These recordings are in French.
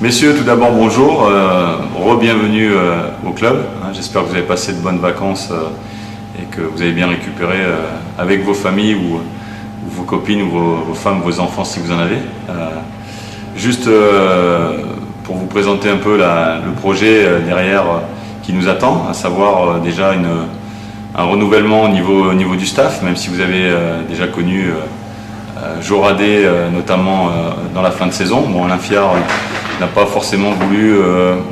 Messieurs, tout d'abord bonjour, re-bienvenue au club. J'espère que vous avez passé de bonnes vacances et que vous avez bien récupéré avec vos familles ou vos copines ou vos femmes, vos enfants si vous en avez. Juste pour vous présenter un peu le projet derrière qui nous attend, à savoir déjà un renouvellement au niveau du staff, même si vous avez déjà connu Joradé notamment dans la fin de saison. Bon, Alain Fiard n'a pas forcément voulu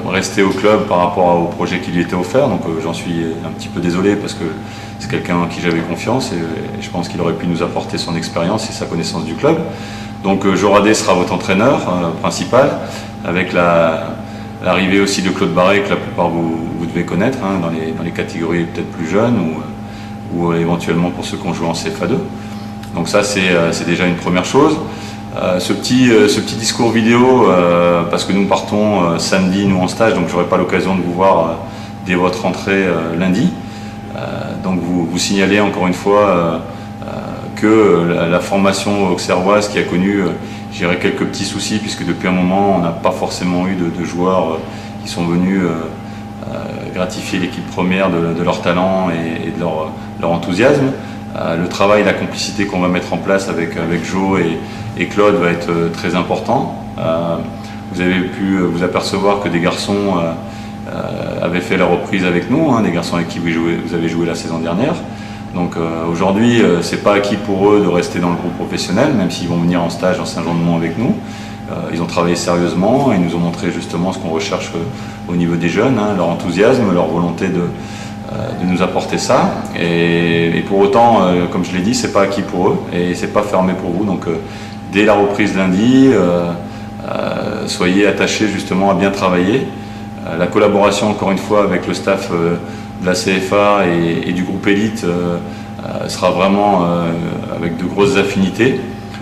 rester au club par rapport au projet qui lui était offert, donc j'en suis un petit peu désolé parce que c'est quelqu'un en qui j'avais confiance et je pense qu'il aurait pu nous apporter son expérience et sa connaissance du club. Donc Joradé sera votre entraîneur principal, avec l'arrivée aussi de Claude Barré que la plupart vous devez connaître dans les catégories peut-être plus jeunes ou éventuellement pour ceux qui ont joué en CFA2. Donc ça c'est déjà une première chose. Ce petit discours vidéo, parce que nous partons samedi, nous en stage, donc j'aurai pas l'occasion de vous voir dès votre rentrée lundi. Donc vous signalez encore une fois que la formation auxerroise qui a connu, quelques petits soucis, puisque depuis un moment on n'a pas forcément eu de joueurs qui sont venus gratifier l'équipe première de leur talent et de leur enthousiasme. Le travail, la complicité qu'on va mettre en place avec Jo et Claude va être très important. Vous avez pu vous apercevoir que des garçons avaient fait la reprise avec nous, des garçons avec qui vous avez joué la saison dernière. Donc aujourd'hui, c'est pas acquis pour eux de rester dans le groupe professionnel, même s'ils vont venir en stage en Saint-Jean-de-Mont avec nous. Ils ont travaillé sérieusement et nous ont montré justement ce qu'on recherche au niveau des jeunes, leur enthousiasme, leur volonté de nous apporter ça, et pour autant, comme je l'ai dit, c'est pas acquis pour eux et c'est pas fermé pour vous. Donc dès la reprise lundi, soyez attachés justement à bien travailler. La collaboration encore une fois avec le staff de la CFA et du groupe élite sera vraiment avec de grosses affinités.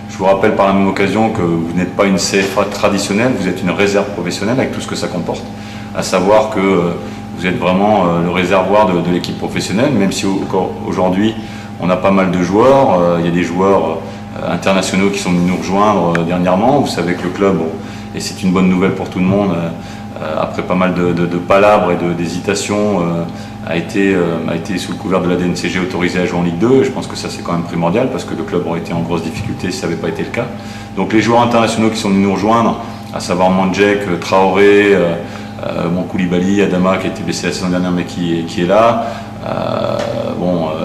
Je vous rappelle par la même occasion que vous n'êtes pas une CFA traditionnelle, vous êtes une réserve professionnelle avec tout ce que ça comporte, à savoir que vous êtes vraiment le réservoir de l'équipe professionnelle, même si aujourd'hui on a pas mal de joueurs. Il y a des joueurs internationaux qui sont venus nous rejoindre dernièrement. Vous savez que le club, et c'est une bonne nouvelle pour tout le monde, après pas mal de palabres et d'hésitations, a été sous le couvert de la DNCG autorisé à jouer en Ligue 2. Je pense que ça c'est quand même primordial parce que le club aurait été en grosse difficulté si ça n'avait pas été le cas. Donc les joueurs internationaux qui sont venus nous rejoindre, à savoir Mandjek, Traoré, Koulibaly, Adama qui a été blessé la saison dernière mais qui est là,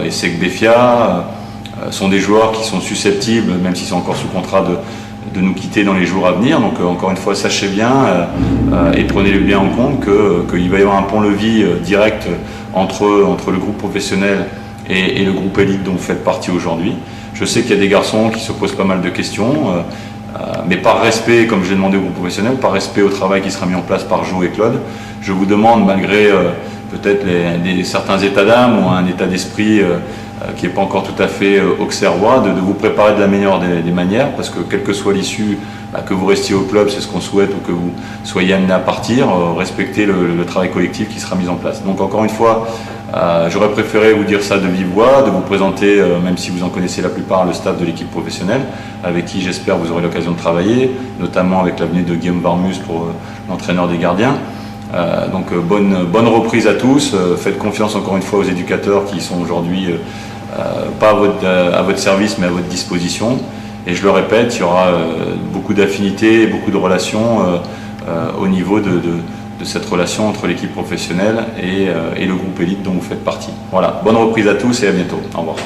et Sek Befia, sont des joueurs qui sont susceptibles, même s'ils sont encore sous contrat, de nous quitter dans les jours à venir. Donc encore une fois, sachez bien et prenez bien en compte qu'il va y avoir un pont-levis direct entre le groupe professionnel et le groupe élite dont vous faites partie aujourd'hui. Je sais qu'il y a des garçons qui se posent pas mal de questions, mais par respect, comme j'ai demandé au groupe professionnel, par respect au travail qui sera mis en place par Jo et Claude, je vous demande, malgré peut-être certains états d'âme ou un état d'esprit qui n'est pas encore tout à fait auxerrois, de vous préparer de la meilleure des manières, parce que quelle que soit l'issue, que vous restiez au club, c'est ce qu'on souhaite, ou que vous soyez amené à partir, respectez le travail collectif qui sera mis en place. Donc encore une fois, j'aurais préféré vous dire ça de vive voix, de vous présenter, même si vous en connaissez la plupart, le staff de l'équipe professionnelle, avec qui j'espère vous aurez l'occasion de travailler, notamment avec l'avenue de Guillaume Barmus pour l'entraîneur des gardiens. Donc bonne reprise à tous, faites confiance encore une fois aux éducateurs qui sont aujourd'hui pas à votre service mais à votre disposition, et je le répète, il y aura beaucoup d'affinités, beaucoup de relations au niveau de cette relation entre l'équipe professionnelle et le groupe élite dont vous faites partie. Voilà, bonne reprise à tous et à bientôt, au revoir.